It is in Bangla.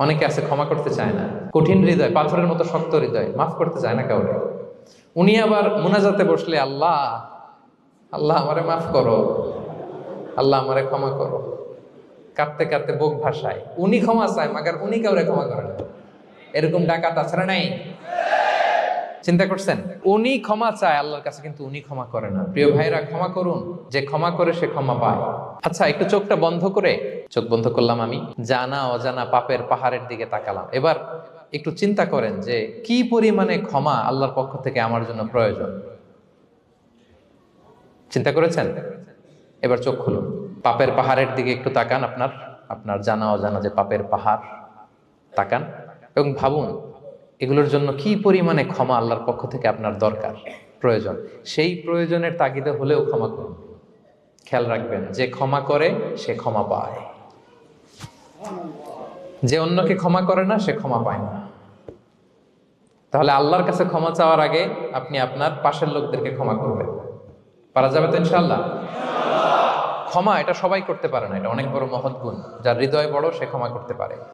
অনেকে আছে ক্ষমা করতে চায় না, কঠিন হৃদয়, পাথরের মতো শক্ত হৃদয়, মাফ করতে চায় না কাউরে। উনি আবার মুনাজাতে বসলে আল্লাহ আল্লাহ আমারে মাফ করো, আল্লাহ আমারে ক্ষমা করো, কাঁদতে কাঁদতে বুক ভাসায়। উনি ক্ষমা চায়, মাগার উনি কাউরে ক্ষমা করে না। এরকম ডাকাত আছে না নাই? চিন্তা করছেন? উনি ক্ষমা চায় আল্লাহর কাছে, কিন্তু উনি ক্ষমা করে না। প্রিয় ভাইরা, ক্ষমা করুন। যে ক্ষমা করে সে ক্ষমা পায়। আচ্ছা, একটু চোখটা বন্ধ করে, চোখ বন্ধ করলাম আমি, জানা অজানা পাপের পাহাড়ের দিকে তাকালাম। এবার একটু চিন্তা করেন যে কি পরিমাণে ক্ষমা আল্লাহর পক্ষ থেকে আমার জন্য প্রয়োজন। চিন্তা করেছেন? এবার চোখ খুলুন, পাপের পাহাড়ের দিকে একটু তাকান। আপনার আপনার জানা অজানা যে পাপের পাহাড়, তাকান এবং ভাবুন এগুলোর জন্য কি পরিমাণে ক্ষমা আল্লাহর পক্ষ থেকে আপনার দরকার, প্রয়োজন। সেই প্রয়োজনের তাগিদে হলেও ক্ষমা করুন। খেয়াল রাখবেন, যে ক্ষমা করে সে ক্ষমা পায়, যে অন্যকে ক্ষমা করে না সে ক্ষমা পায় না। তাহলে আল্লাহর কাছে ক্ষমা চাওয়ার আগে আপনি আপনার পাশের লোকদেরকে ক্ষমা করবেন। পারা যাবে তো ইনশাআল্লাহ? ক্ষমা এটা সবাই করতে পারে না, এটা অনেক বড় মহৎ গুণ। যার হৃদয় বড় সে ক্ষমা করতে পারে।